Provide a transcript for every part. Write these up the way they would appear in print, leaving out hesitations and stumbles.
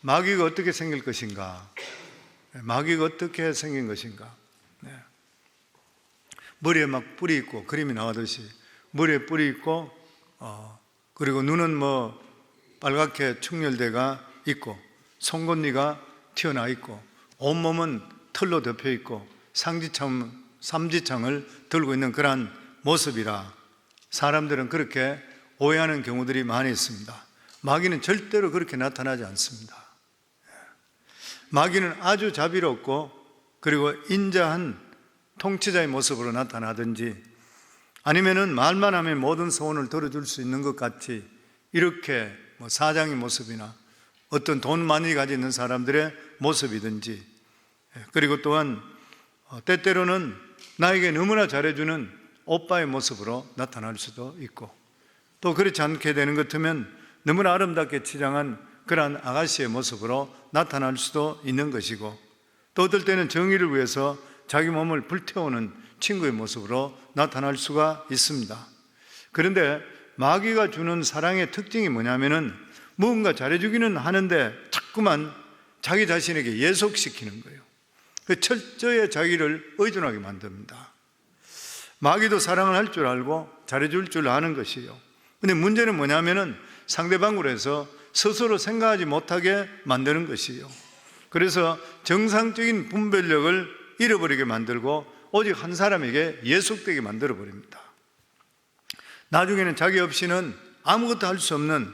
마귀가 어떻게 생길 것인가? 마귀가 어떻게 생긴 것인가? 머리에 막 뿔이 있고, 그림이 나오듯이 머리에 뿔이 있고, 그리고 눈은 빨갛게 충혈대가 있고, 송곳니가 튀어나와 있고, 온몸은 털로 덮여 있고, 삼지창을 들고 있는 그러한 모습이라 사람들은 그렇게 오해하는 경우들이 많이 있습니다. 마귀는 절대로 그렇게 나타나지 않습니다. 마귀는 아주 자비롭고 그리고 인자한 통치자의 모습으로 나타나든지, 아니면은 말만 하면 모든 소원을 들어줄 수 있는 것 같이 이렇게 사장의 모습이나 어떤 돈 많이 가지고 있는 사람들의 모습이든지, 그리고 또한 때때로는 나에게 너무나 잘해주는 오빠의 모습으로 나타날 수도 있고, 또 그렇지 않게 되는 것 같으면 너무나 아름답게 치장한 그러한 아가씨의 모습으로 나타날 수도 있는 것이고, 또 어떨 때는 정의를 위해서 자기 몸을 불태우는 친구의 모습으로 나타날 수가 있습니다. 그런데 마귀가 주는 사랑의 특징이 뭐냐면은 무언가 잘해주기는 하는데 자꾸만 자기 자신에게 예속시키는 거예요. 철저히 자기를 의존하게 만듭니다. 마귀도 사랑을 할 줄 알고 잘해줄 줄 아는 것이에요. 근데 문제는 뭐냐면은 상대방으로 해서 스스로 생각하지 못하게 만드는 것이에요. 그래서 정상적인 분별력을 잃어버리게 만들고 오직 한 사람에게 예속되게 만들어 버립니다. 나중에는 자기 없이는 아무것도 할 수 없는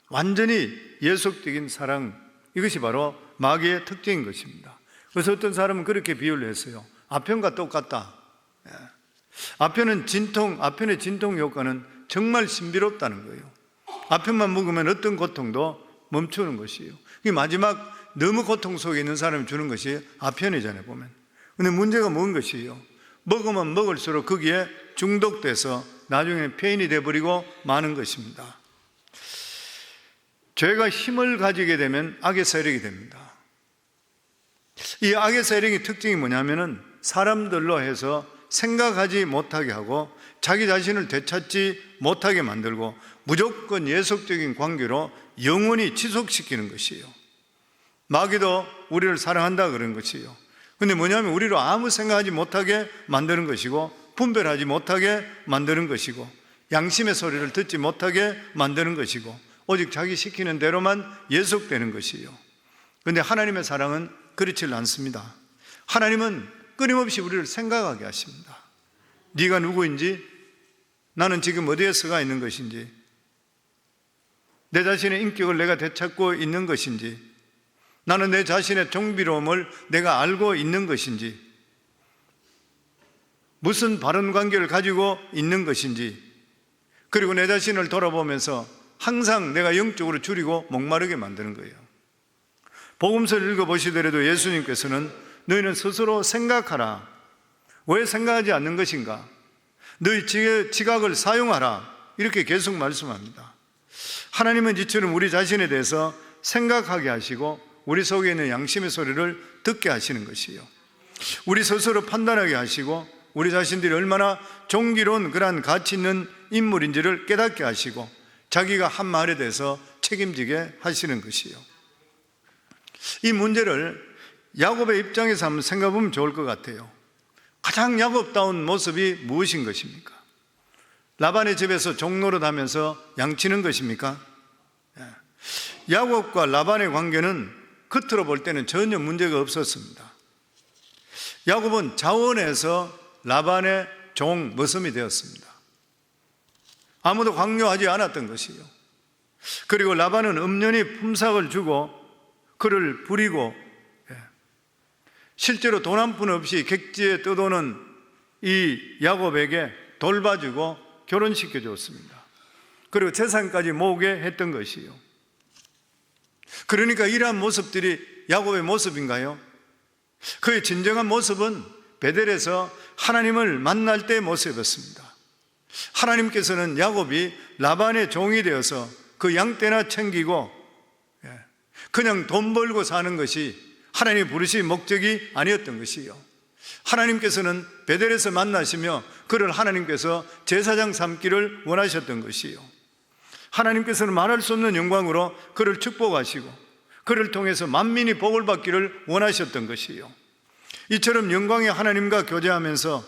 완전히 예속적인 사랑, 이것이 바로 마귀의 특징인 것입니다. 그래서 어떤 사람은 그렇게 비유를 했어요. 아편과 똑같다. 아편의 진통 효과는 정말 신비롭다는 거예요. 아편만 먹으면 어떤 고통도 멈추는 것이에요. 마지막 너무 고통 속에 있는 사람이 주는 것이 아편이잖아요, 보면. 근데 문제가 뭔 것이에요? 먹으면 먹을수록 거기에 중독돼서 나중에 폐인이 되어버리고 마는 것입니다. 죄가 힘을 가지게 되면 악의 세력이 됩니다. 이 악의 세력의 특징이 뭐냐면은 사람들로 해서 생각하지 못하게 하고 자기 자신을 되찾지 못하게 만들고 무조건 예속적인 관계로 영원히 지속시키는 것이에요. 마귀도 우리를 사랑한다 그런 것이에요. 근데 뭐냐면 우리로 아무 생각하지 못하게 만드는 것이고, 분별하지 못하게 만드는 것이고, 양심의 소리를 듣지 못하게 만드는 것이고, 오직 자기 시키는 대로만 예속되는 것이에요. 그런데 하나님의 사랑은 그렇지 않습니다. 하나님은 끊임없이 우리를 생각하게 하십니다. 네가 누구인지, 나는 지금 어디에 서가 있는 것인지, 내 자신의 인격을 내가 되찾고 있는 것인지, 나는 내 자신의 정비로움을 내가 알고 있는 것인지, 무슨 바른 관계를 가지고 있는 것인지, 그리고 내 자신을 돌아보면서 항상 내가 영적으로 줄이고 목마르게 만드는 거예요. 복음서를 읽어보시더라도 예수님께서는 너희는 스스로 생각하라. 왜 생각하지 않는 것인가? 너희 지각을 사용하라. 이렇게 계속 말씀합니다. 하나님은 이처럼 우리 자신에 대해서 생각하게 하시고 우리 속에 있는 양심의 소리를 듣게 하시는 것이에요. 우리 스스로 판단하게 하시고 우리 자신들이 얼마나 존귀로운 그러한 가치 있는 인물인지를 깨닫게 하시고 자기가 한 말에 대해서 책임지게 하시는 것이에요. 이 문제를 야곱의 입장에서 한번 생각해 보면 좋을 것 같아요. 가장 야곱다운 모습이 무엇인 것입니까? 라반의 집에서 종노릇 하면서 양치는 것입니까? 야곱과 라반의 관계는 겉으로 볼 때는 전혀 문제가 없었습니다. 야곱은 자원해서 라반의 종 머슴이 되었습니다. 아무도 강요하지 않았던 것이에요. 그리고 라반은 엄연히 품삯을 주고 그를 부리고, 실제로 돈 한 푼 없이 객지에 떠도는 이 야곱에게 돌봐주고 결혼시켜 줬습니다. 그리고 재산까지 모으게 했던 것이에요. 그러니까 이러한 모습들이 야곱의 모습인가요? 그의 진정한 모습은 베델에서 하나님을 만날 때의 모습이었습니다. 하나님께서는 야곱이 라반의 종이 되어서 그 양떼나 챙기고 그냥 돈 벌고 사는 것이 하나님이 부르신 목적이 아니었던 것이요, 하나님께서는 베델에서 만나시며 그를 하나님께서 제사장 삼기를 원하셨던 것이요, 하나님께서는 말할 수 없는 영광으로 그를 축복하시고 그를 통해서 만민이 복을 받기를 원하셨던 것이요, 이처럼 영광의 하나님과 교제하면서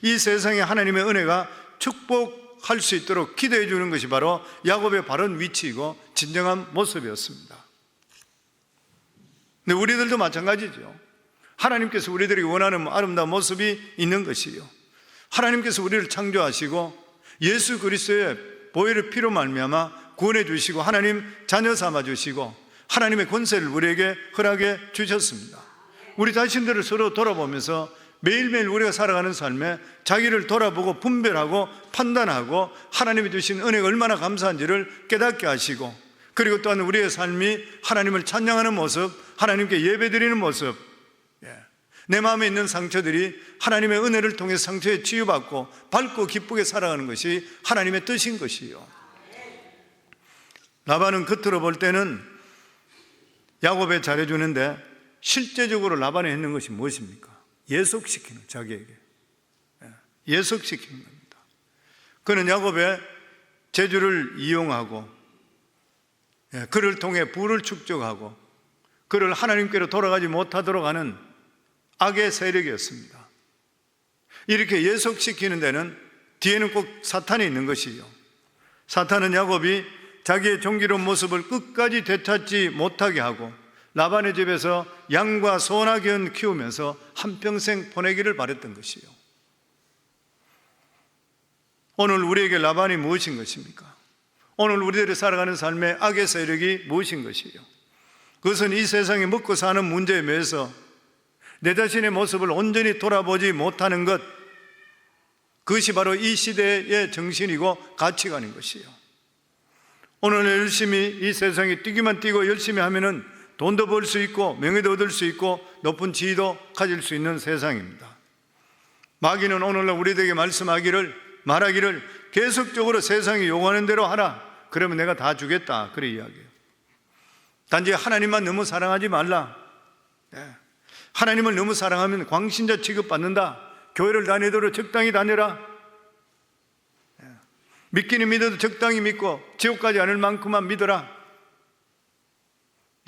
이 세상에 하나님의 은혜가 축복할 수 있도록 기도해 주는 것이 바로 야곱의 바른 위치이고 진정한 모습이었습니다. 근데 우리들도 마찬가지죠. 하나님께서 우리들에게 원하는 아름다운 모습이 있는 것이요, 하나님께서 우리를 창조하시고 예수 그리스도의 보혈의 피로 말미암아 구원해 주시고 하나님 자녀 삼아 주시고 하나님의 권세를 우리에게 허락해 주셨습니다. 우리 자신들을 서로 돌아보면서 매일매일 우리가 살아가는 삶에 자기를 돌아보고 분별하고 판단하고 하나님이 주신 은혜가 얼마나 감사한지를 깨닫게 하시고, 그리고 또한 우리의 삶이 하나님을 찬양하는 모습, 하나님께 예배드리는 모습, 내 마음에 있는 상처들이 하나님의 은혜를 통해 상처에 치유받고 밝고 기쁘게 살아가는 것이 하나님의 뜻인 것이요, 라반은 겉으로 볼 때는 야곱에 잘해주는데 실제적으로 라반이 했는 것이 무엇입니까? 예속시키는, 자기에게 예속시키는 겁니다. 그는 야곱의 재주를 이용하고 그를 통해 부를 축적하고 그를 하나님께로 돌아가지 못하도록 하는 악의 세력이었습니다. 이렇게 예속시키는 데는 뒤에는 꼭 사탄이 있는 것이요, 사탄은 야곱이 자기의 존귀로운 모습을 끝까지 되찾지 못하게 하고 라반의 집에서 양과 소나 견 키우면서 한평생 보내기를 바랬던 것이요, 오늘 우리에게 라반이 무엇인 것입니까? 오늘 우리들이 살아가는 삶의 악의 세력이 무엇인 것이요? 그것은 이 세상에 먹고 사는 문제에 매여서 내 자신의 모습을 온전히 돌아보지 못하는 것, 그것이 바로 이 시대의 정신이고 가치관인 것이요, 오늘 열심히 이 세상에 뛰기만 뛰고 열심히 하면은 돈도 벌 수 있고 명예도 얻을 수 있고 높은 지위도 가질 수 있는 세상입니다. 마귀는 오늘날 우리에게 말하기를 계속적으로 세상이 요구하는 대로 하라, 그러면 내가 다 주겠다, 그래 이야기해요. 단지 하나님만 너무 사랑하지 말라, 하나님을 너무 사랑하면 광신자 취급받는다, 교회를 다니도록 적당히 다녀라, 믿기는 믿어도 적당히 믿고 지옥 가지 않을 만큼만 믿어라,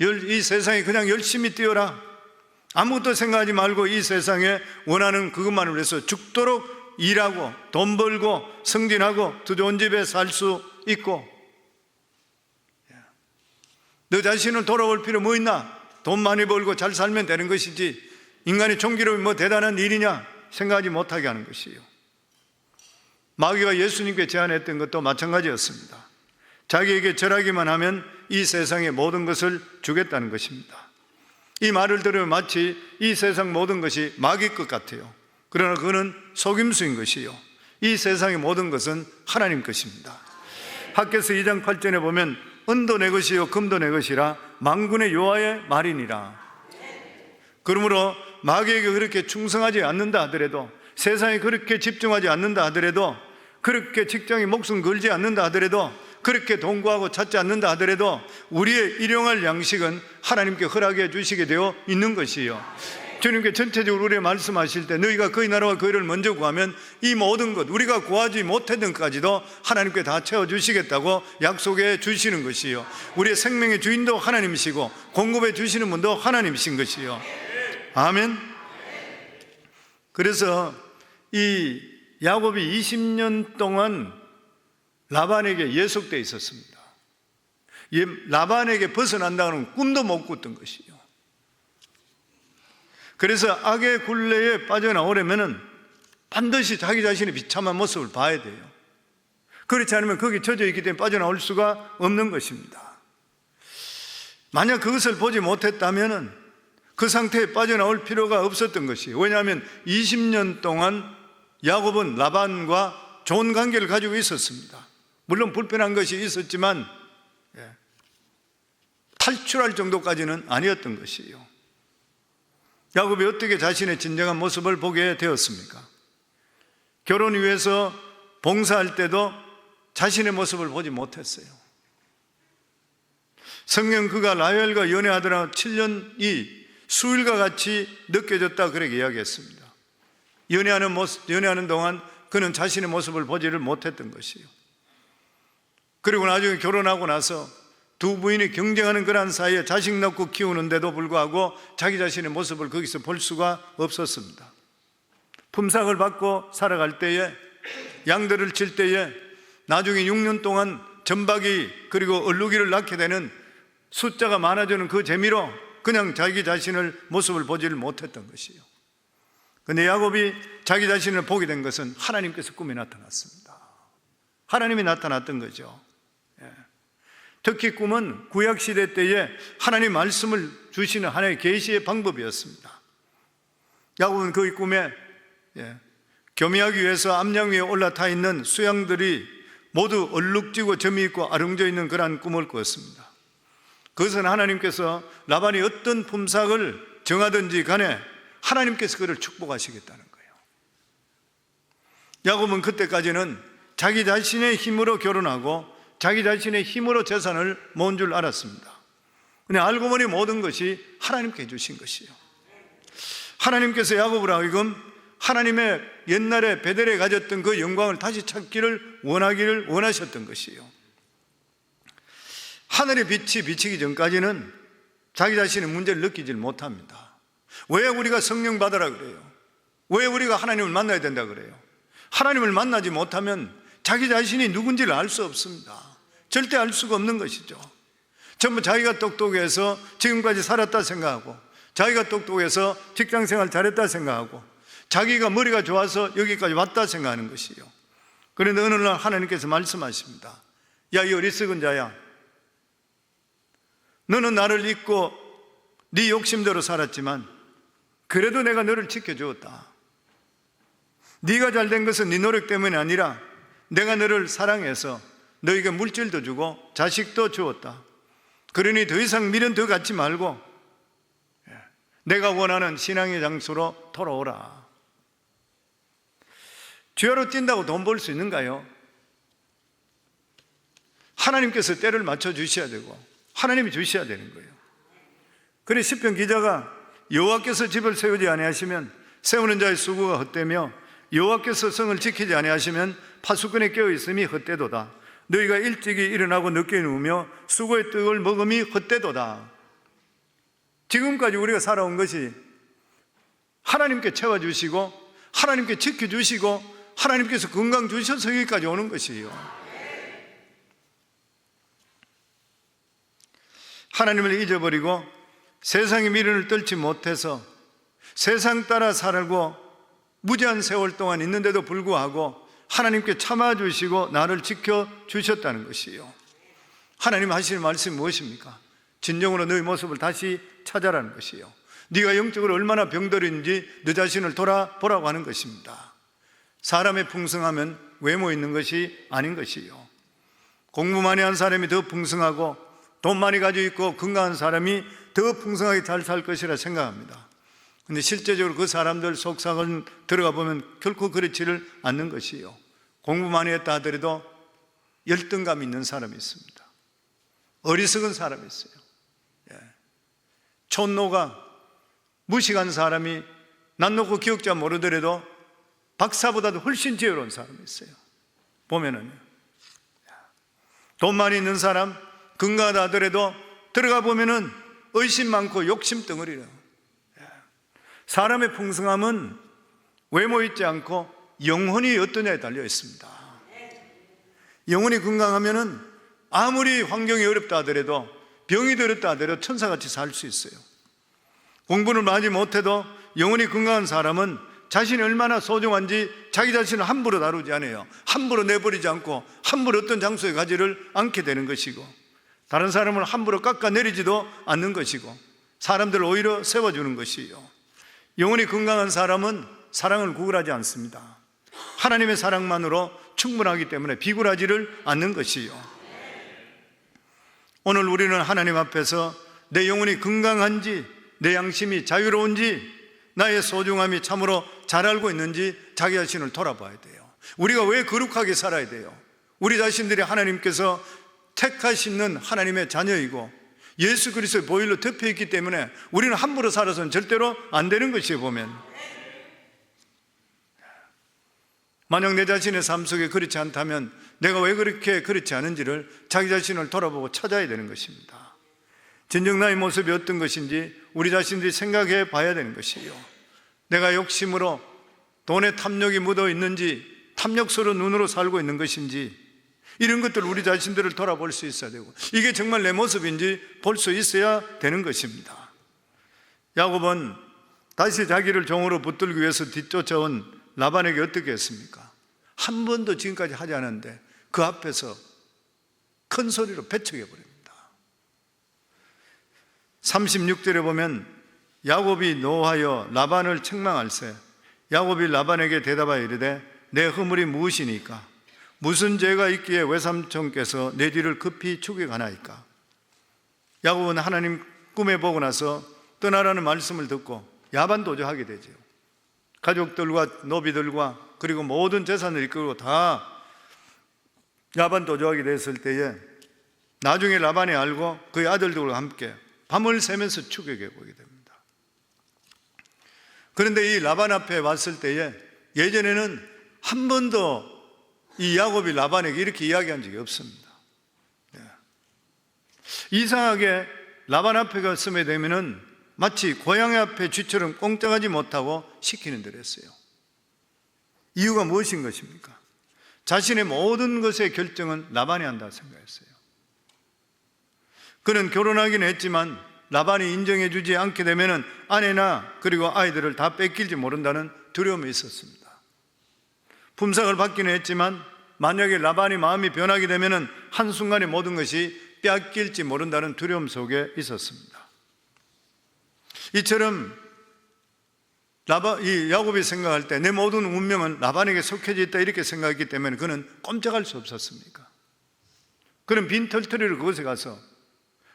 이 세상에 그냥 열심히 뛰어라, 아무것도 생각하지 말고 이 세상에 원하는 그것만을 위해서 죽도록 일하고 돈 벌고 승진하고 더 좋은 집에 살 수 있고, 너 자신을 돌아볼 필요 뭐 있나? 돈 많이 벌고 잘 살면 되는 것이지 인간의 존귀로움이 뭐 대단한 일이냐 생각하지 못하게 하는 것이에요. 마귀가 예수님께 제안했던 것도 마찬가지였습니다. 자기에게 절하기만 하면 이 세상의 모든 것을 주겠다는 것입니다. 이 말을 들으면 마치 이 세상 모든 것이 마귀 것 같아요. 그러나 그거는 속임수인 것이요, 이 세상의 모든 것은 하나님 것입니다. 학개서 2장 8절에 보면 은도 내 것이요 금도 내 것이라 만군의 여호와의 말이니라. 그러므로 마귀에게 그렇게 충성하지 않는다 하더라도, 세상에 그렇게 집중하지 않는다 하더라도, 그렇게 직장에 목숨 걸지 않는다 하더라도, 그렇게 돈 구하고 찾지 않는다 하더라도 우리의 일용할 양식은 하나님께 허락해 주시게 되어 있는 것이요, 주님께 전체적으로 우리에게 말씀하실 때 너희가 그의 나라와 그의 의를 먼저 구하면 이 모든 것, 우리가 구하지 못했던 것까지도 하나님께 다 채워주시겠다고 약속해 주시는 것이요, 우리의 생명의 주인도 하나님이시고 공급해 주시는 분도 하나님이신 것이요. 아멘. 그래서 이 야곱이 20년 동안 라반에게 예속되어 있었습니다. 라반에게 벗어난다는 꿈도 못 꿨던 것이요. 그래서 악의 굴레에 빠져나오려면 반드시 자기 자신의 비참한 모습을 봐야 돼요. 그렇지 않으면 거기 젖어 있기 때문에 빠져나올 수가 없는 것입니다. 만약 그것을 보지 못했다면 그 상태에 빠져나올 필요가 없었던 것이에요. 왜냐하면 20년 동안 야곱은 라반과 좋은 관계를 가지고 있었습니다. 물론 불편한 것이 있었지만 탈출할 정도까지는 아니었던 것이에요. 야곱이 어떻게 자신의 진정한 모습을 보게 되었습니까? 결혼 위해서 봉사할 때도 자신의 모습을 보지 못했어요. 성경 그가 라헬과 연애하더라 7년이 수일과 같이 느껴졌다, 그렇게 이야기했습니다. 연애하는 동안 그는 자신의 모습을 보지를 못했던 것이에요. 그리고 나중에 결혼하고 나서 두 부인이 경쟁하는 그러한 사이에 자식 낳고 키우는데도 불구하고 자기 자신의 모습을 거기서 볼 수가 없었습니다. 품삯을 받고 살아갈 때에, 양들을 칠 때에 나중에 6년 동안 전박이 그리고 얼룩이를 낳게 되는 숫자가 많아지는 그 재미로 그냥 자기 자신을 모습을 보지를 못했던 것이요. 그런데 야곱이 자기 자신을 보게 된 것은 하나님께서 꿈에 나타났습니다. 하나님이 나타났던 거죠. 특히 꿈은 구약시대 때에 하나님 말씀을 주시는 하나의 계시의 방법이었습니다. 야곱은 그 꿈에 교미하기 위해서 암양 위에 올라타 있는 수양들이 모두 얼룩지고 점이 있고 아름져 있는 그러한 꿈을 꾸었습니다. 그것은 하나님께서 라반이 어떤 품삯을 정하든지 간에 하나님께서 그를 축복하시겠다는 거예요. 야곱은 그때까지는 자기 자신의 힘으로 결혼하고 자기 자신의 힘으로 재산을 모은 줄 알았습니다. 근데 알고 보니 모든 것이 하나님께 주신 것이에요. 하나님께서 야곱을 하여금 하나님의 옛날에 베델에 가졌던 그 영광을 다시 찾기를 원하셨던 것이에요. 하늘의 빛이 비치기 전까지는 자기 자신의 문제를 느끼질 못합니다. 왜 우리가 성령 받으라 그래요? 왜 우리가 하나님을 만나야 된다 그래요? 하나님을 만나지 못하면 자기 자신이 누군지를 알 수 없습니다. 절대 알 수가 없는 것이죠. 전부 자기가 똑똑해서 지금까지 살았다 생각하고, 자기가 똑똑해서 직장생활 잘했다 생각하고, 자기가 머리가 좋아서 여기까지 왔다 생각하는 것이요. 그런데 어느 날 하나님께서 말씀하십니다. 야, 이 어리석은 자야, 너는 나를 잊고 네 욕심대로 살았지만 그래도 내가 너를 지켜주었다. 네가 잘된 것은 네 노력 때문이 아니라 내가 너를 사랑해서 너에게 물질도 주고 자식도 주었다. 그러니 더 이상 미련 더 갖지 말고 내가 원하는 신앙의 장소로 돌아오라. 죄로 뛴다고 돈 벌 수 있는가요? 하나님께서 때를 맞춰 주셔야 되고 하나님이 주셔야 되는 거예요. 그래 시편 기자가 여호와께서 집을 세우지 아니하시면 세우는 자의 수고가 헛되며 여호와께서 성을 지키지 아니하시면 파수꾼의 깨어있음이 헛되도다. 너희가 일찍이 일어나고 늦게 누우며 수고의 떡을 먹음이 헛되도다. 지금까지 우리가 살아온 것이 하나님께 채워주시고 하나님께 지켜주시고 하나님께서 건강 주셔서 여기까지 오는 것이에요. 하나님을 잊어버리고 세상의 미련을 떨지 못해서 세상 따라 살고 무제한 세월 동안 있는데도 불구하고 하나님께 참아주시고 나를 지켜주셨다는 것이에요. 하나님 하시는 말씀이 무엇입니까? 진정으로 너의 모습을 다시 찾아라는 것이에요. 네가 영적으로 얼마나 병들었는지 너 자신을 돌아보라고 하는 것입니다. 사람의 풍성함은 외모에 있는 것이 아닌 것이에요. 공부 많이 한 사람이 더 풍성하고 돈 많이 가지고 있고 건강한 사람이 더 풍성하게 잘 살 것이라 생각합니다. 그런데 실제적으로 그 사람들 속삭을 들어가 보면 결코 그렇지를 않는 것이에요. 공부 많이 했다 하더라도 열등감 있는 사람이 있습니다. 어리석은 사람이 있어요. 촌노가 무식한 사람이 난 놓고 기억자 모르더라도 박사보다도 훨씬 지혜로운 사람이 있어요. 보면은요. 돈 많이 있는 사람, 건강하다 하더라도 들어가 보면은 의심 많고 욕심 덩어리래요. 사람의 풍성함은 외모 있지 않고 영혼이 어떠냐에 달려 있습니다. 영혼이 건강하면은 아무리 환경이 어렵다 하더라도 병이 들었다 하더라도 천사같이 살 수 있어요. 공부를 많이 못해도 영혼이 건강한 사람은 자신이 얼마나 소중한지 자기 자신을 함부로 다루지 않아요. 함부로 내버리지 않고 함부로 어떤 장소에 가지를 않게 되는 것이고, 다른 사람을 함부로 깎아내리지도 않는 것이고, 사람들을 오히려 세워주는 것이에요. 영혼이 건강한 사람은 사랑을 구걸하지 않습니다. 하나님의 사랑만으로 충분하기 때문에 비굴하지를 않는 것이에요. 오늘 우리는 하나님 앞에서 내 영혼이 건강한지, 내 양심이 자유로운지, 나의 소중함이 참으로 잘 알고 있는지 자기 자신을 돌아봐야 돼요. 우리가 왜 거룩하게 살아야 돼요? 우리 자신들이 하나님께서 택하시는 하나님의 자녀이고 예수 그리스도의 보혈로 덮여있기 때문에 우리는 함부로 살아서는 절대로 안 되는 것이에요. 보면 만약 내 자신의 삶 속에 그렇지 않다면 내가 왜 그렇게 그렇지 않은지를 자기 자신을 돌아보고 찾아야 되는 것입니다. 진정 나의 모습이 어떤 것인지 우리 자신들이 생각해 봐야 되는 것이에요. 내가 욕심으로 돈에 탐욕이 묻어 있는지, 탐욕스러운 눈으로 살고 있는 것인지, 이런 것들 우리 자신들을 돌아볼 수 있어야 되고, 이게 정말 내 모습인지 볼 수 있어야 되는 것입니다. 야곱은 다시 자기를 종으로 붙들기 위해서 뒤쫓아온 라반에게 어떻게 했습니까? 한 번도 지금까지 하지 않았는데 그 앞에서 큰 소리로 배척해 버립니다. 36절에 보면 야곱이 노하여 라반을 책망할세. 야곱이 라반에게 대답하여 이르되 내 허물이 무엇이니까? 무슨 죄가 있기에 외삼촌께서 내 뒤를 급히 죽여가나이까? 야곱은 하나님 꿈에 보고 나서 떠나라는 말씀을 듣고 야반도주하게 되죠. 가족들과 노비들과 그리고 모든 재산을 이끌고 다 야반도주하게 됐을 때에 나중에 라반이 알고 그의 아들들과 함께 밤을 새면서 추격해 보게 됩니다. 그런데 이 라반 앞에 왔을 때에 예전에는 한 번도 이 야곱이 라반에게 이렇게 이야기한 적이 없습니다. 이상하게 라반 앞에 갔음에 되면은 마치 고양이 앞에 쥐처럼 꼼짝하지 못하고 시키는 대로 했어요. 이유가 무엇인 것입니까? 자신의 모든 것의 결정은 라반이 한다고 생각했어요. 그는 결혼하긴 했지만 라반이 인정해 주지 않게 되면 아내나 그리고 아이들을 다 뺏길지 모른다는 두려움이 있었습니다. 품삯을 받기는 했지만 만약에 라반이 마음이 변하게 되면 한순간에 모든 것이 빼앗길지 모른다는 두려움 속에 있었습니다. 이처럼 이 야곱이 생각할 때 내 모든 운명은 라반에게 속해져 있다 이렇게 생각했기 때문에 그는 꼼짝할 수 없었습니까? 그는 빈털터리를 그곳에 가서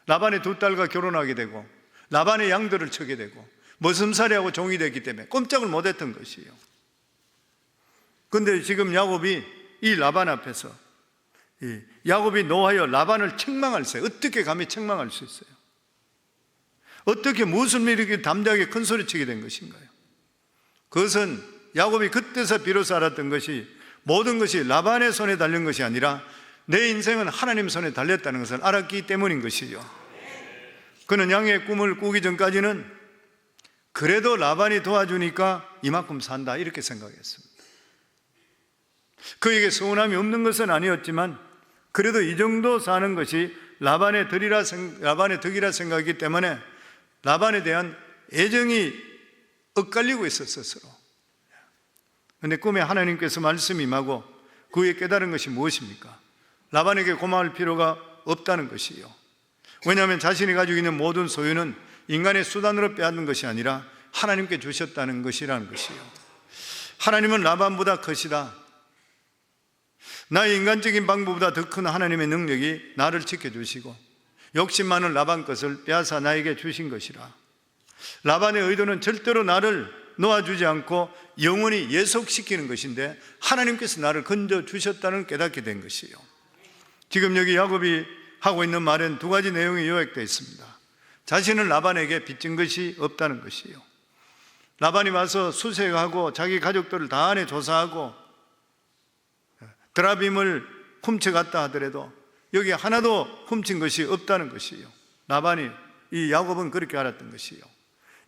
라반의 두 딸과 결혼하게 되고 라반의 양들을 쳐게 되고 머슴살이하고 종이 됐기 때문에 꼼짝을 못했던 것이에요. 그런데 지금 야곱이 이 라반 앞에서 야곱이 노하여 라반을 책망할세. 어떻게 감히 책망할 수 있어요? 어떻게 무슨 일이 이렇게 담대하게 큰 소리치게 된 것인가요? 그것은 야곱이 그때서 비로소 알았던 것이 모든 것이 라반의 손에 달린 것이 아니라 내 인생은 하나님 손에 달렸다는 것을 알았기 때문인 것이죠. 그는 양의 꿈을 꾸기 전까지는 그래도 라반이 도와주니까 이만큼 산다 이렇게 생각했습니다. 그에게 서운함이 없는 것은 아니었지만 그래도 이 정도 사는 것이 라반의 덕이라 생각이기 때문에 라반에 대한 애정이 엇갈리고 있었어 서로. 그런데 꿈에 하나님께서 말씀이 임하고 그에 깨달은 것이 무엇입니까? 라반에게 고마울 필요가 없다는 것이요. 왜냐하면 자신이 가지고 있는 모든 소유는 인간의 수단으로 빼앗는 것이 아니라 하나님께 주셨다는 것이라는 것이요. 하나님은 라반보다 크시다. 나의 인간적인 방법보다 더 큰 하나님의 능력이 나를 지켜주시고 욕심 많은 라반 것을 빼앗아 나에게 주신 것이라. 라반의 의도는 절대로 나를 놓아주지 않고 영원히 예속시키는 것인데 하나님께서 나를 건져주셨다는 깨닫게 된 것이에요. 지금 여기 야곱이 하고 있는 말엔 두 가지 내용이 요약되어 있습니다. 자신은 라반에게 빚진 것이 없다는 것이에요. 라반이 와서 수색하고 자기 가족들을 다 안에 조사하고 드라빔을 훔쳐갔다 하더라도 여기 하나도 훔친 것이 없다는 것이에요. 라반이 이 야곱은 그렇게 알았던 것이에요.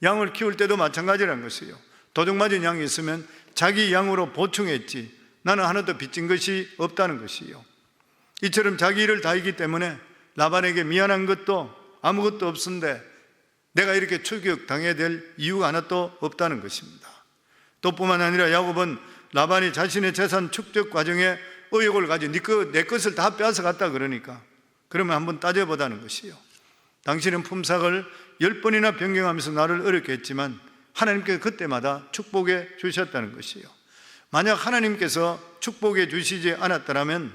양을 키울 때도 마찬가지라는 것이에요. 도둑 맞은 양이 있으면 자기 양으로 보충했지 나는 하나도 빚진 것이 없다는 것이에요. 이처럼 자기 일을 다이기 때문에 라반에게 미안한 것도 아무것도 없는데 내가 이렇게 추격당해야 될 이유가 하나도 없다는 것입니다. 또 뿐만 아니라 야곱은 라반이 자신의 재산 축적 과정에 의욕을 가지고 내 것을 다 빼앗아 갔다 그러니까 그러면 한번 따져보자는 것이에요. 당신은 품삯을 10번이나 변경하면서 나를 어렵게 했지만 하나님께서 그때마다 축복해 주셨다는 것이에요. 만약 하나님께서 축복해 주시지 않았더라면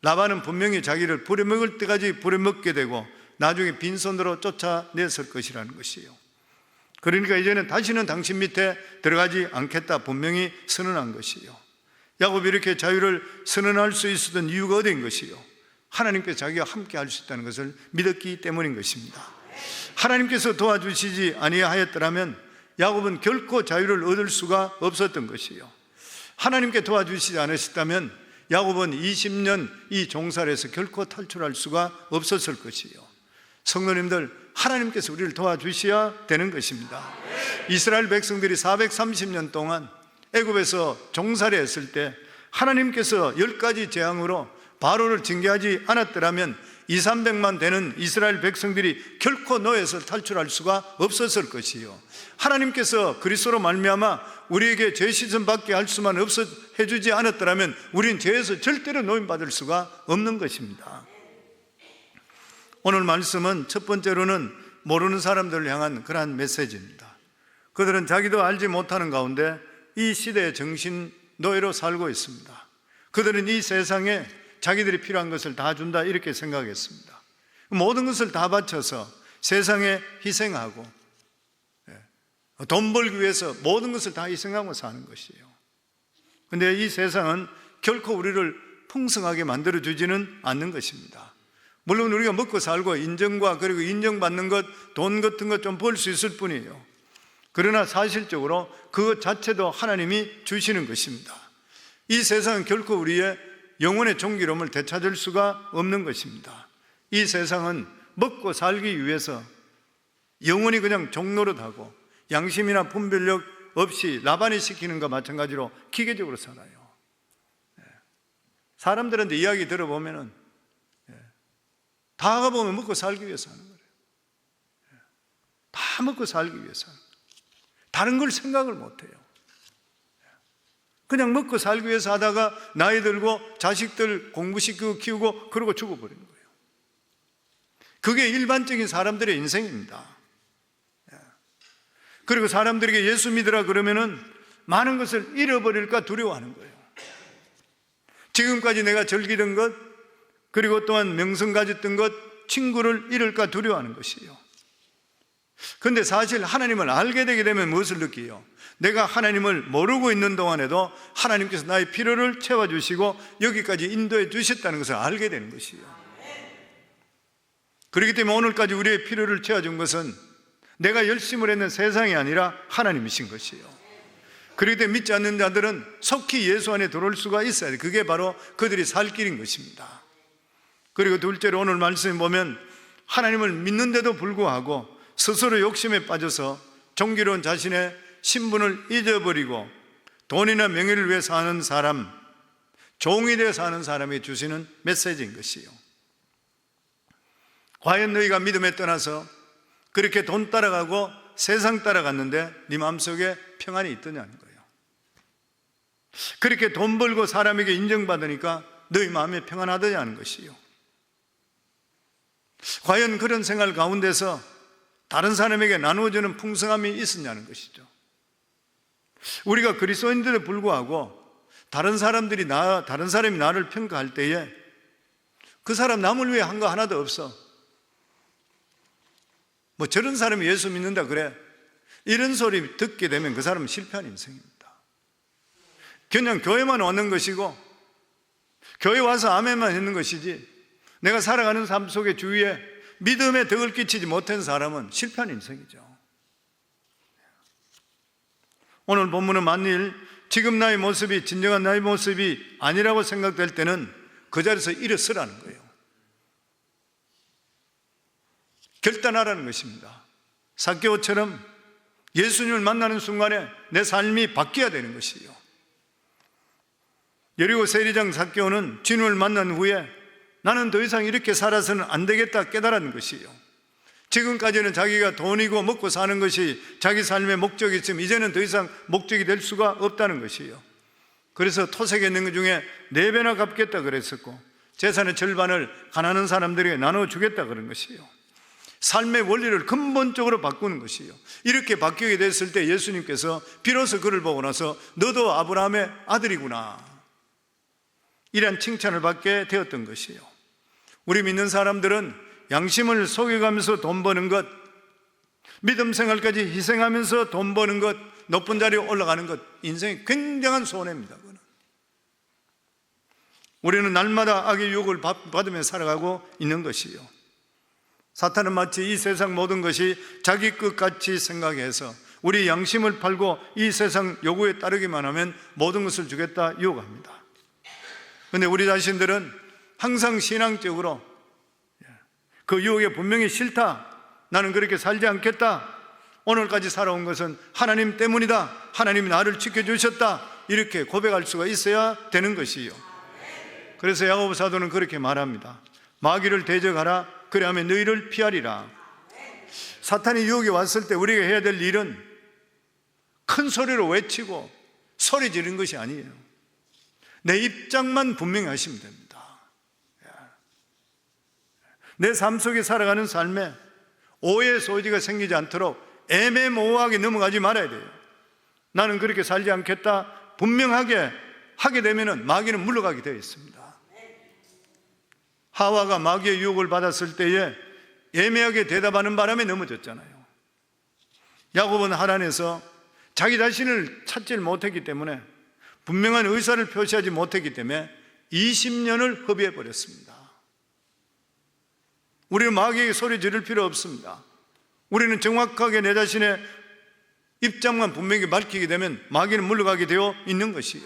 라반은 분명히 자기를 부려먹을 때까지 부려먹게 되고 나중에 빈손으로 쫓아냈을 것이라는 것이에요. 그러니까 이제는 다시는 당신 밑에 들어가지 않겠다 분명히 선언한 것이에요. 야곱이 이렇게 자유를 선언할 수 있었던 이유가 어디인 것이요? 하나님께서 자기와 함께 할 수 있다는 것을 믿었기 때문인 것입니다. 하나님께서 도와주시지 아니하였더라면 야곱은 결코 자유를 얻을 수가 없었던 것이요. 하나님께 도와주시지 않으셨다면 야곱은 20년 이 종살이에서 결코 탈출할 수가 없었을 것이요. 성도님들, 하나님께서 우리를 도와주셔야 되는 것입니다. 이스라엘 백성들이 430년 동안 애굽에서 종살이했을 때 하나님께서 10가지 재앙으로 바로를 징계하지 않았더라면 200~300만 되는 이스라엘 백성들이 결코 노예에서 탈출할 수가 없었을 것이요. 하나님께서 그리스도로 말미암아 우리에게 죄 씻음 받게 할 수만 없어 해주지 않았더라면 우리는 죄에서 절대로 노임받을 수가 없는 것입니다. 오늘 말씀은 첫 번째로는 모르는 사람들을 향한 그러한 메시지입니다. 그들은 자기도 알지 못하는 가운데 이 시대의 정신 노예로 살고 있습니다. 그들은 이 세상에 자기들이 필요한 것을 다 준다 이렇게 생각했습니다. 모든 것을 다 바쳐서 세상에 희생하고 돈 벌기 위해서 모든 것을 다 희생하고 사는 것이에요. 그런데 이 세상은 결코 우리를 풍성하게 만들어주지는 않는 것입니다. 물론 우리가 먹고 살고 인정과 그리고 인정받는 것, 돈 같은 것 좀 벌 수 있을 뿐이에요. 그러나 사실적으로 그것 자체도 하나님이 주시는 것입니다. 이 세상은 결코 우리의 영혼의 존귀로움을 되찾을 수가 없는 것입니다. 이 세상은 먹고 살기 위해서 영혼이 그냥 종노릇하고 양심이나 분별력 없이 나반이 시키는 것과 마찬가지로 기계적으로 살아요. 사람들한테 이야기 들어보면은 다 가보면 먹고 살기 위해서 하는 거예요. 다 먹고 살기 위해서 하는 거예요. 다른 걸 생각을 못해요. 그냥 먹고 살기 위해서 하다가 나이 들고 자식들 공부시키고 키우고 그러고 죽어버리는 거예요. 그게 일반적인 사람들의 인생입니다. 그리고 사람들에게 예수 믿으라 그러면은 많은 것을 잃어버릴까 두려워하는 거예요. 지금까지 내가 즐기던 것, 그리고 또한 명성 가졌던 것, 친구를 잃을까 두려워하는 것이에요. 그런데 사실 하나님을 알게 되게 되면 무엇을 느끼요? 내가 하나님을 모르고 있는 동안에도 하나님께서 나의 필요를 채워주시고 여기까지 인도해 주셨다는 것을 알게 되는 것이에요. 그렇기 때문에 오늘까지 우리의 필요를 채워준 것은 내가 열심을 했는 세상이 아니라 하나님이신 것이에요. 그렇기 때문에 믿지 않는 자들은 속히 예수 안에 들어올 수가 있어야 돼요. 그게 바로 그들이 살 길인 것입니다. 그리고 둘째로 오늘 말씀에 보면 하나님을 믿는데도 불구하고 스스로 욕심에 빠져서 정기로운 자신의 신분을 잊어버리고 돈이나 명예를 위해 사는 사람, 종이 되어 사는 사람이 주시는 메시지인 것이요. 과연 너희가 믿음에 떠나서 그렇게 돈 따라가고 세상 따라갔는데 네 마음속에 평안이 있더냐는 거예요. 그렇게 돈 벌고 사람에게 인정받으니까 너희 마음에 평안하더냐는 것이요. 과연 그런 생활 가운데서 다른 사람에게 나누어주는 풍성함이 있었냐는 것이죠. 우리가 그리스도인들에 불구하고 다른 사람이 나를 평가할 때에 그 사람 남을 위해 한 거 하나도 없어. 뭐 저런 사람이 예수 믿는다 그래. 이런 소리 듣게 되면 그 사람은 실패한 인생입니다. 그냥 교회만 오는 것이고 교회 와서 아멘만 했는 것이지 내가 살아가는 삶 속에 주위에 믿음에 덕을 끼치지 못한 사람은 실패한 인생이죠. 오늘 본문은 만일 지금 나의 모습이 진정한 나의 모습이 아니라고 생각될 때는 그 자리에서 일어서라는 거예요. 결단하라는 것입니다. 삭개오처럼 예수님을 만나는 순간에 내 삶이 바뀌어야 되는 것이에요. 여리고 세리장 삭개오는 주님을 만난 후에 나는 더 이상 이렇게 살아서는 안 되겠다 깨달은 것이에요. 지금까지는 자기가 돈이고 먹고 사는 것이 자기 삶의 목적이었지만 이제는 더 이상 목적이 될 수가 없다는 것이에요. 그래서 토색에 있는 것 중에 4배나 갚겠다 그랬었고 재산의 절반을 가난한 사람들에게 나눠주겠다 그런 것이에요. 삶의 원리를 근본적으로 바꾸는 것이에요. 이렇게 바뀌게 됐을 때 예수님께서 비로소 그를 보고 나서 너도 아브라함의 아들이구나 이런 칭찬을 받게 되었던 것이에요. 우리 믿는 사람들은 양심을 속여가면서 돈 버는 것, 믿음 생활까지 희생하면서 돈 버는 것, 높은 자리에 올라가는 것, 인생의 굉장한 손해입니다. 우리는 날마다 악의 유혹을 받으며 살아가고 있는 것이에요. 사탄은 마치 이 세상 모든 것이 자기 것같이 생각해서 우리 양심을 팔고 이 세상 요구에 따르기만 하면 모든 것을 주겠다 유혹합니다. 그런데 우리 자신들은 항상 신앙적으로 그 유혹에 분명히 싫다, 나는 그렇게 살지 않겠다, 오늘까지 살아온 것은 하나님 때문이다, 하나님이 나를 지켜주셨다, 이렇게 고백할 수가 있어야 되는 것이요. 그래서 야고보 사도는 그렇게 말합니다. 마귀를 대적하라, 그리하면 너희를 피하리라. 사탄이 유혹에 왔을 때 우리가 해야 될 일은 큰 소리로 외치고 소리 지르는 것이 아니에요. 내 입장만 분명히 하시면 됩니다. 내 삶 속에 살아가는 삶에 오해의 소지가 생기지 않도록 애매모호하게 넘어가지 말아야 돼요. 나는 그렇게 살지 않겠다 분명하게 하게 되면 마귀는 물러가게 되어 있습니다. 하와가 마귀의 유혹을 받았을 때에 애매하게 대답하는 바람에 넘어졌잖아요. 야곱은 하란에서 자기 자신을 찾지 못했기 때문에, 분명한 의사를 표시하지 못했기 때문에 20년을 허비해 버렸습니다. 우리는 마귀에게 소리 지를 필요 없습니다. 우리는 정확하게 내 자신의 입장만 분명히 밝히게 되면 마귀는 물러가게 되어 있는 것이요.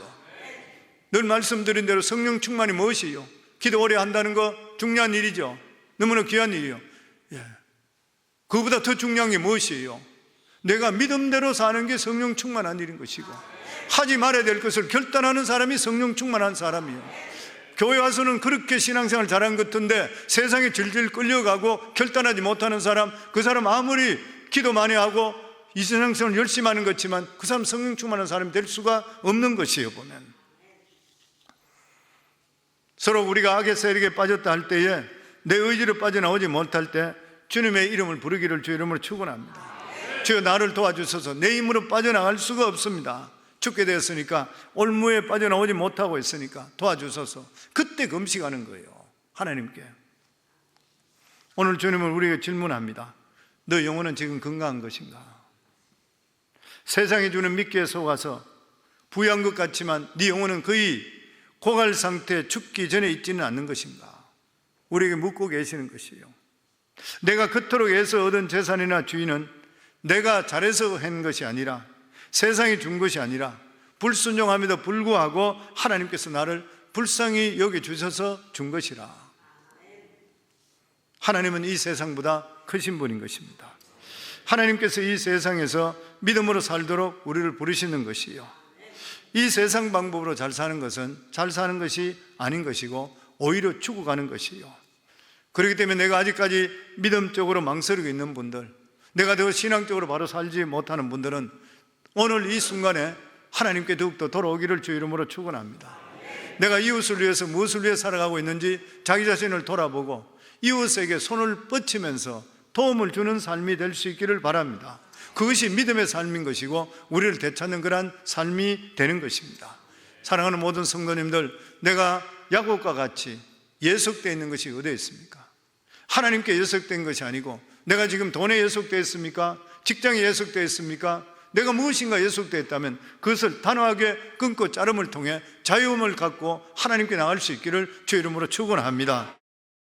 늘 말씀드린 대로 성령 충만이 무엇이요? 기도 오래 한다는 거 중요한 일이죠. 너무나 귀한 일이요. 그보다 더 중요한 게 무엇이에요? 내가 믿음대로 사는 게 성령 충만한 일인 것이고, 하지 말아야 될 것을 결단하는 사람이 성령 충만한 사람이에요. 교회 와서는 그렇게 신앙생활 잘한 것 같은데 세상에 질질 끌려가고 결단하지 못하는 사람, 그 사람 아무리 기도 많이 하고 이 신앙생활 열심히 하는 것 같지만 그 사람 성령 충만한 사람이 될 수가 없는 것이에요. 보면 서로 우리가 악의 세력에 빠졌다 할 때에 내 의지로 빠져나오지 못할 때 주님의 이름을 부르기를 주 이름으로 축원합니다. 주여 나를 도와주셔서 내 힘으로 빠져나갈 수가 없습니다. 죽게 되었으니까, 올무에 빠져나오지 못하고 있으니까 도와주셔서 그때 금식하는 거예요. 하나님께. 오늘 주님은 우리에게 질문합니다. 너 영혼은 지금 건강한 것인가? 세상이 주는 미끼에 속아서 부유한 것 같지만 네 영혼은 거의 고갈 상태에 죽기 전에 있지는 않는 것인가? 우리에게 묻고 계시는 것이에요. 내가 그토록 애써 얻은 재산이나 주인은 내가 잘해서 한 것이 아니라, 세상이 준 것이 아니라 불순종함에도 불구하고 하나님께서 나를 불쌍히 여겨주셔서 준 것이라. 하나님은 이 세상보다 크신 분인 것입니다. 하나님께서 이 세상에서 믿음으로 살도록 우리를 부르시는 것이요, 이 세상 방법으로 잘 사는 것은 잘 사는 것이 아닌 것이고 오히려 죽어가는 것이요. 그렇기 때문에 내가 아직까지 믿음적으로 망설이고 있는 분들, 내가 더 신앙적으로 바로 살지 못하는 분들은 오늘 이 순간에 하나님께 더욱더 돌아오기를 주 이름으로 축원합니다. 내가 이웃을 위해서 무엇을 위해 살아가고 있는지 자기 자신을 돌아보고 이웃에게 손을 뻗치면서 도움을 주는 삶이 될 수 있기를 바랍니다. 그것이 믿음의 삶인 것이고 우리를 되찾는 그러한 삶이 되는 것입니다. 사랑하는 모든 성도님들, 내가 야곱과 같이 예속되어 있는 것이 어디에 있습니까? 하나님께 예속된 것이 아니고, 내가 지금 돈에 예속되어 있습니까? 직장에 예속되어 있습니까? 내가 무엇인가 예속되어 있다면 그것을 단호하게 끊고 자름을 통해 자유함을 갖고 하나님께 나갈 수 있기를 주 이름으로 축원합니다.